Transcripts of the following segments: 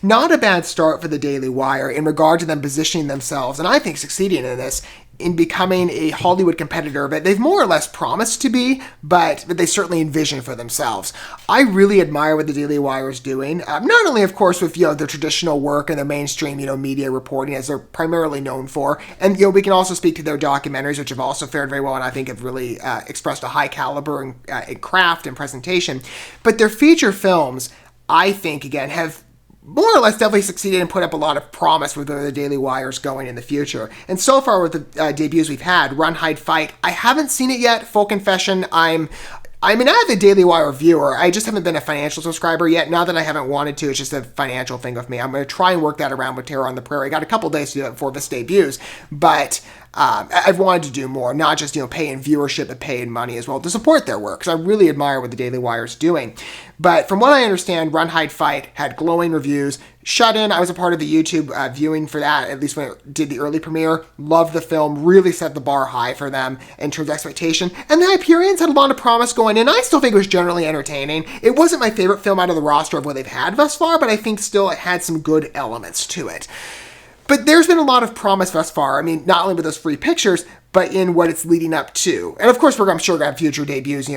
Not a bad start for the Daily Wire in regard to them positioning themselves, and I think succeeding in this, in becoming a Hollywood competitor that they've more or less promised to be, but they certainly envision for themselves. I really admire what the Daily Wire is doing, not only, of course, with their traditional work and their mainstream media reporting, as they're primarily known for, and we can also speak to their documentaries, which have also fared very well, and I think have really expressed a high caliber in craft and presentation. But their feature films, I think, again, have more or less definitely succeeded and put up a lot of promise with where the Daily Wire's going in the future. And so far with the debuts we've had, Run, Hide, Fight, I haven't seen it yet. Full confession, I'm an avid Daily Wire viewer. I just haven't been a financial subscriber yet. Not that I haven't wanted to, it's just a financial thing with me. I'm going to try and work that around with Terror on the Prairie. I got a couple days to do it before this debuts, but I've wanted to do more, not just pay in viewership, but pay in money as well to support their work, because I really admire what the Daily Wire's doing. But from what I understand, Run, Hide, Fight had glowing reviews. Shut In, I was a part of the YouTube viewing for that, at least when it did the early premiere. Loved the film, really set the bar high for them in terms of expectation. And the Hyperions had a lot of promise going in. I still think it was generally entertaining. It wasn't my favorite film out of the roster of what they've had thus far, but I think still it had some good elements to it. But there's been a lot of promise thus far. I mean, not only with those free pictures, but in what it's leading up to. And of course, I'm sure going to have future debuts,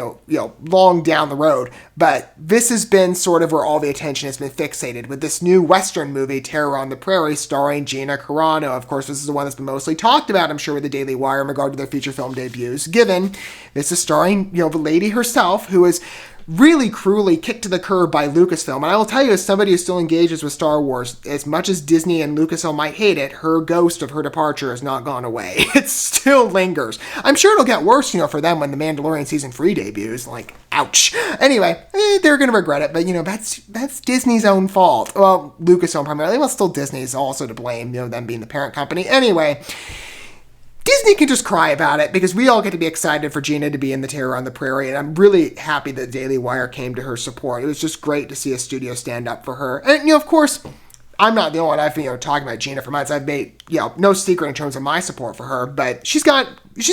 long down the road. But this has been sort of where all the attention has been fixated with this new Western movie, Terror on the Prairie, starring Gina Carano. Of course, this is the one that's been mostly talked about, I'm sure, with the Daily Wire in regard to their feature film debuts, given this is starring, the lady herself, who is really cruelly kicked to the curb by Lucasfilm. And I will tell you, as somebody who still engages with Star Wars, as much as Disney and Lucasfilm might hate it, her ghost of her departure has not gone away. It still lingers. I'm sure it'll get worse, for them when The Mandalorian Season 3 debuts. Like, ouch. Anyway, they're going to regret it, but, that's Disney's own fault. Well, Lucasfilm primarily. Well, still Disney's also to blame, them being the parent company. Anyway, Disney can just cry about it, because we all get to be excited for Gina to be in the Terror on the Prairie, and I'm really happy that Daily Wire came to her support. It was just great to see a studio stand up for her. And, of course, I'm not the only one. I've been, talking about Gina for months. I've made, no secret in terms of my support for her, but she's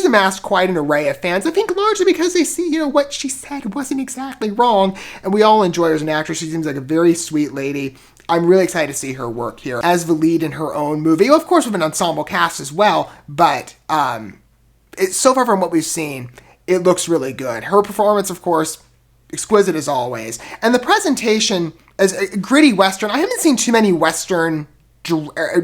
amassed quite an array of fans, I think largely because they see, what she said wasn't exactly wrong, and we all enjoy her as an actress. She seems like a very sweet lady. I'm really excited to see her work here as the lead in her own movie. Of course, with an ensemble cast as well, but so far from what we've seen, it looks really good. Her performance, of course, exquisite as always. And the presentation as a gritty Western. I haven't seen too many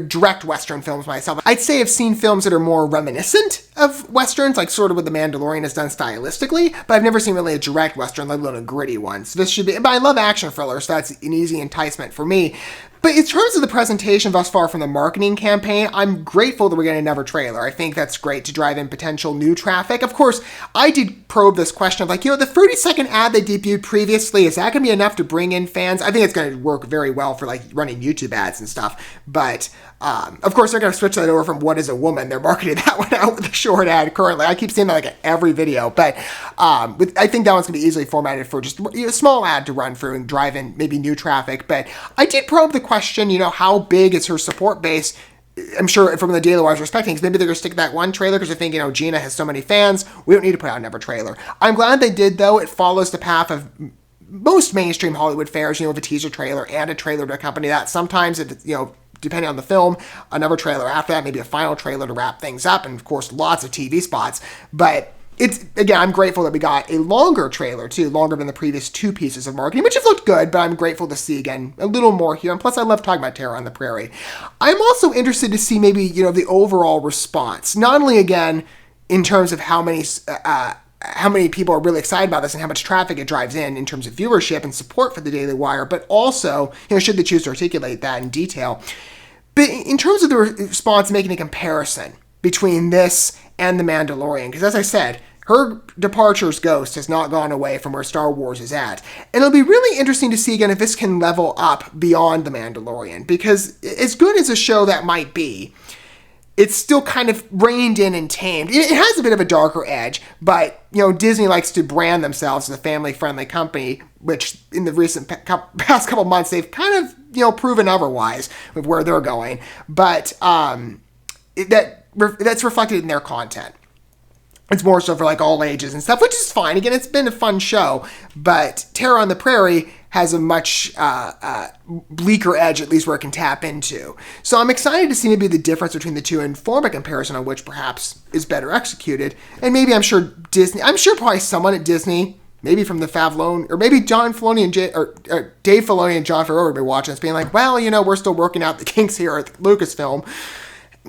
direct Western films myself. I'd say I've seen films that are more reminiscent of Westerns, like sort of what The Mandalorian has done stylistically, but I've never seen really a direct Western, let alone a gritty one. So this should be, but I love action thrillers, so that's an easy enticement for me. But in terms of the presentation thus far from the marketing campaign, I'm grateful that we're getting another trailer. I think that's great to drive in potential new traffic. Of course, I did probe this question of the 30-second ad they debuted previously, is that going to be enough to bring in fans? I think it's going to work very well for running YouTube ads and stuff. But of course, they're going to switch that over from What is a Woman. They're marketing that one out with a short ad currently. I keep seeing that every video. But I think that one's going to be easily formatted for just a small ad to run through and drive in maybe new traffic. But I did probe the question, how big is her support base? I'm sure from the Daily Wire's perspective, maybe they're going to stick to that one trailer because they think, Gina has so many fans, we don't need to put out another trailer. I'm glad they did, though. It follows the path of most mainstream Hollywood fares, with a teaser trailer and a trailer to accompany that. Sometimes, depending on the film, another trailer after that, maybe a final trailer to wrap things up, and of course, lots of TV spots. But I'm grateful that we got a longer trailer, too, longer than the previous two pieces of marketing, which have looked good, but I'm grateful to see, again, a little more here. And plus, I love talking about Terror on the Prairie. I'm also interested to see maybe, the overall response. Not only, again, in terms of how many people are really excited about this and how much traffic it drives in terms of viewership and support for the Daily Wire, but also, should they choose to articulate that in detail. But in terms of the response, making a comparison between this and The Mandalorian, because as I said, her departure's ghost has not gone away from where Star Wars is at. And it'll be really interesting to see, again, if this can level up beyond The Mandalorian, because as good as a show that might be, it's still kind of reined in and tamed. It has a bit of a darker edge, but, Disney likes to brand themselves as a family-friendly company, which in the recent past couple months, they've kind of, proven otherwise with where they're going. But that's reflected in their content. It's more so for all ages and stuff, which is fine. Again, it's been a fun show, but Terror on the Prairie has a much bleaker edge, at least where it can tap into. So I'm excited to see maybe the difference between the two and form a comparison on which perhaps is better executed. And maybe I'm sure probably someone at Disney, maybe from the Favlone, or maybe John Filoni and Dave Filoni and John Favreau would be watching this, being like, well, we're still working out the kinks here at Lucasfilm.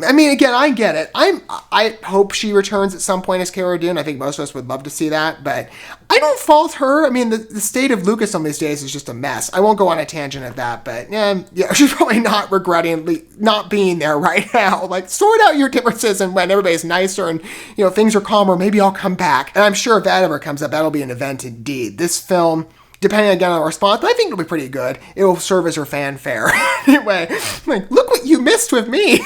I mean, again, I get it. I hope she returns at some point as Cara Dune. I think most of us would love to see that, but I don't fault her. I mean, the state of Lucasfilm these days is just a mess. I won't go on a tangent at that, but yeah, she's probably not regretting not being there right now. Like, sort out your differences, and when everybody's nicer and things are calmer, maybe I'll come back. And I'm sure if that ever comes up, that'll be an event indeed. This film, depending again on the response, but I think it'll be pretty good. It will serve as her fanfare. Anyway, like, look what you missed with me.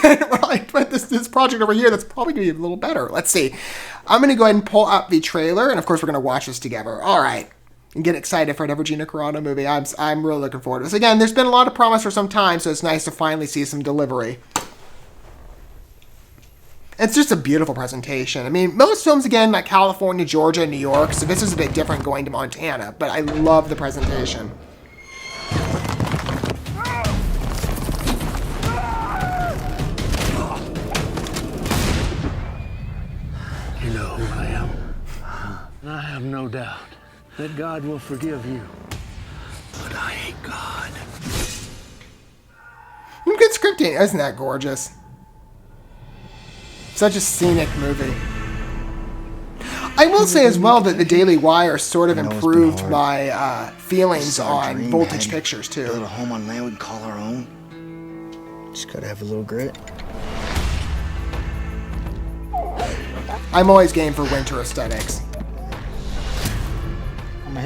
But this project over here, that's probably going to be a little better. Let's see. I'm going to go ahead and pull up the trailer, and of course, we're going to watch this together. All right. And get excited for another Gina Carano movie. I'm really looking forward to this. Again, there's been a lot of promise for some time, so it's nice to finally see some delivery. It's just a beautiful presentation. I mean, most films, again, like California, Georgia, New York, so this is a bit different going to Montana, but I love the presentation. You know who I am. And I have no doubt that God will forgive you. But I hate God. Good scripting. Isn't that gorgeous? Such a scenic movie. I will say as well that the Daily Wire sort of improved my feelings on Voltage Pictures too. Build a home on land we can call our own. Just gotta have a little grit. I'm always game for winter aesthetics.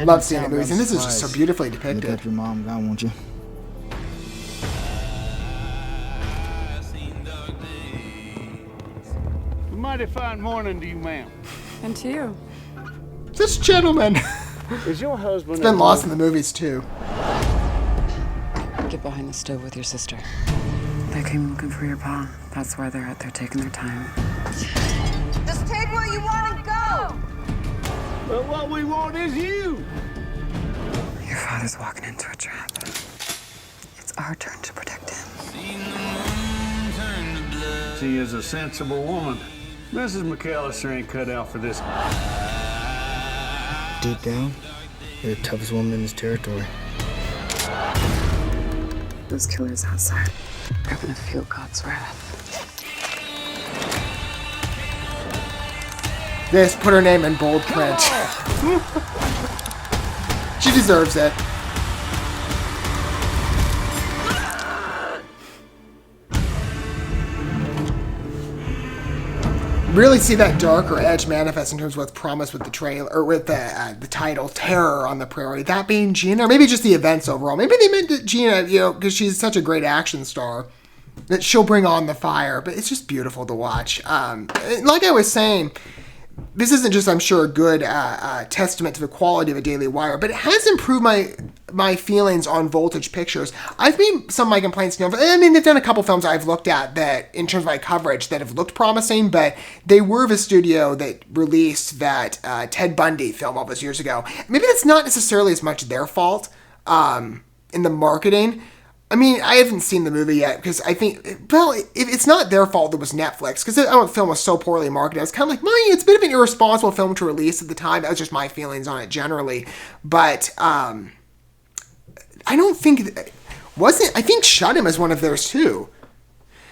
Love seeing the movies, and this is just so beautifully depicted. Look up your mom, God, won't you? A mighty fine morning to you, ma'am. And to you. This gentleman. Is your husband... It's been lost in the movies too. Get behind the stove with your sister. They came looking for your pa. That's why they're out there taking their time. Just take what you want and go! But what we want is you. Your father's walking into a trap. It's our turn to protect him. She is a sensible woman. Mrs. McAllister ain't cut out for this. Deep down, you're the toughest woman in this territory. Those killers outside are gonna feel God's wrath. This, put her name in bold print. She deserves it. Really see that darker edge manifest in terms of what's promised with the trailer, or with the title, Terror on the Prairie. That being Gina, or maybe just the events overall. Maybe they meant Gina, because she's such a great action star, that she'll bring on the fire. But it's just beautiful to watch. Like I was saying, this isn't just, I'm sure, a good testament to the quality of a Daily Wire, but it has improved my feelings on Voltage Pictures. I've made some of my complaints. I mean, they've done a couple films I've looked at that, in terms of my coverage, that have looked promising, but they were the studio that released that Ted Bundy film all those years ago. Maybe that's not necessarily as much their fault in the marketing. I mean, I haven't seen the movie yet because I think, well, it's not their fault it was Netflix, because the film was so poorly marketed. It's kind of like, it's a bit of an irresponsible film to release at the time. That was just my feelings on it generally. But I don't think, I think Shut Him is one of theirs too.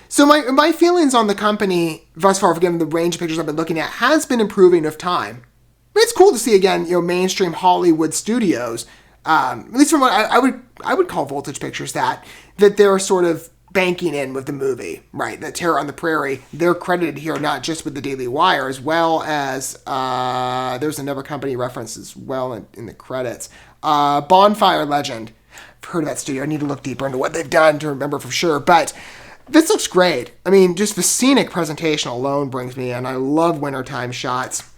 So my feelings on the company thus far, given the range of pictures I've been looking at, has been improving with time. But it's cool to see, again, mainstream Hollywood studios, at least from what I would call Voltage Pictures, that they're sort of banking in with the movie, right? That Terror on the Prairie, they're credited here not just with the Daily Wire, as well as there's another company reference as well in the credits. Bonfire Legend. I've heard of that studio. I need to look deeper into what they've done to remember for sure, but this looks great. I mean, just the scenic presentation alone brings me in. I love wintertime shots.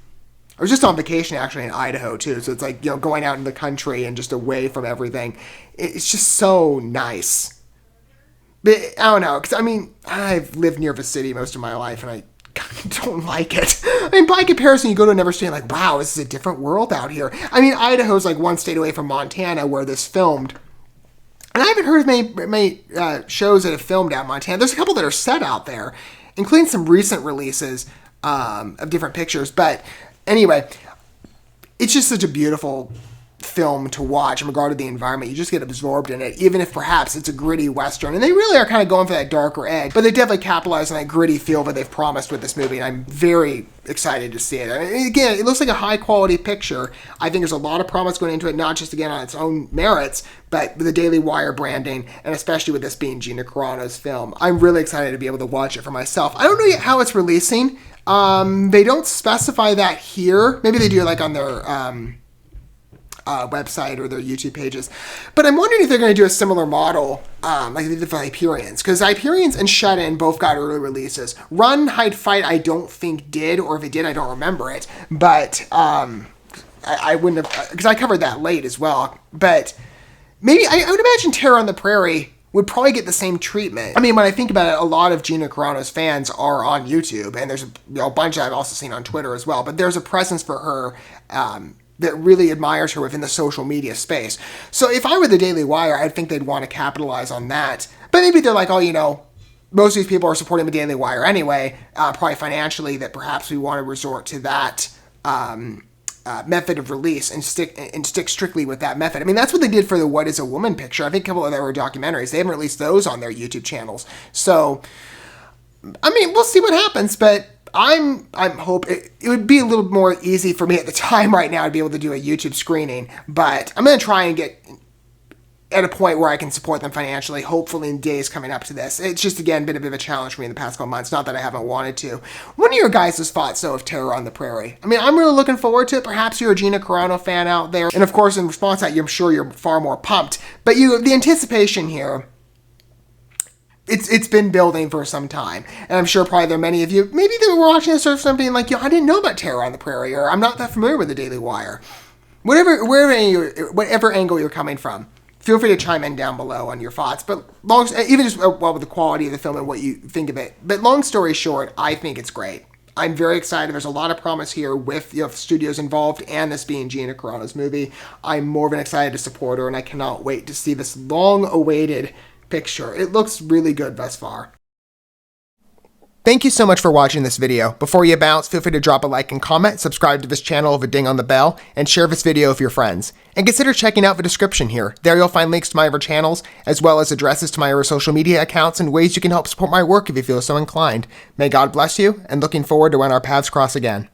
I was just on vacation actually in Idaho too, so it's like, going out in the country and just away from everything. It's just so nice. But I don't know, because I mean, I've lived near the city most of my life, and I don't like it. I mean, by comparison, you go to another state like, wow, this is a different world out here. I mean, Idaho's like one state away from Montana where this filmed. And I haven't heard of many shows that have filmed out in Montana. There's a couple that are set out there, including some recent releases of different pictures. But anyway, it's just such a beautiful film to watch in regard to the environment. You just get absorbed in it, even if perhaps it's a gritty Western. And they really are kind of going for that darker edge, but they definitely capitalize on that gritty feel that they've promised with this movie. And I'm very excited to see it. I mean, again, it looks like a high quality picture. I think there's a lot of promise going into it, not just again on its own merits, but with the Daily Wire branding, and especially with this being Gina Carano's film. I'm really excited to be able to watch it for myself. I don't know yet how it's releasing. They don't specify that here. Maybe they do like on their website or their YouTube pages. But I'm wondering if they're going to do a similar model like they did for Hyperions. Because Hyperions and Shut In both got early releases. Run, Hide, Fight I don't think did, or if it did, I don't remember it. But I wouldn't have, because I covered that late as well. But maybe, I would imagine Terror on the Prairie would probably get the same treatment. I mean, when I think about it, a lot of Gina Carano's fans are on YouTube, and there's a bunch I've also seen on Twitter as well, but there's a presence for her that really admires her within the social media space. So if I were the Daily Wire, I think they'd want to capitalize on that. But maybe they're like, oh, you know, most of these people are supporting the Daily Wire anyway, probably financially, that perhaps we want to resort to that method of release and stick strictly with that method. I mean, that's what they did for the What Is a Woman picture. I think a couple of other documentaries, they haven't released those on their YouTube channels. So, I mean, we'll see what happens, but I'm hope it would be a little more easy for me at the time right now to be able to do a YouTube screening, but I'm going to try and get at a point where I can support them financially, hopefully in days coming up to this. It's just, again, been a bit of a challenge for me in the past couple months. Not that I haven't wanted to. What are your guys' thoughts, though, of Terror on the Prairie? I mean, I'm really looking forward to it. Perhaps you're a Gina Carano fan out there. And, of course, in response to that, I'm sure you're far more pumped. But the anticipation here, it's been building for some time. And I'm sure probably there are many of you, maybe they were watching this or something like, I didn't know about Terror on the Prairie, or I'm not that familiar with the Daily Wire. Whatever angle you're coming from, feel free to chime in down below on your thoughts. But even just with the quality of the film and what you think of it. But long story short, I think it's great. I'm very excited. There's a lot of promise here with studios involved and this being Gina Carano's movie. I'm more than excited to support her, and I cannot wait to see this long-awaited picture. It looks really good thus far. Thank you so much for watching this video. Before you bounce, feel free to drop a like and comment, subscribe to this channel with a ding on the bell, and share this video with your friends. And consider checking out the description here. There you'll find links to my other channels, as well as addresses to my other social media accounts and ways you can help support my work if you feel so inclined. May God bless you, and looking forward to when our paths cross again.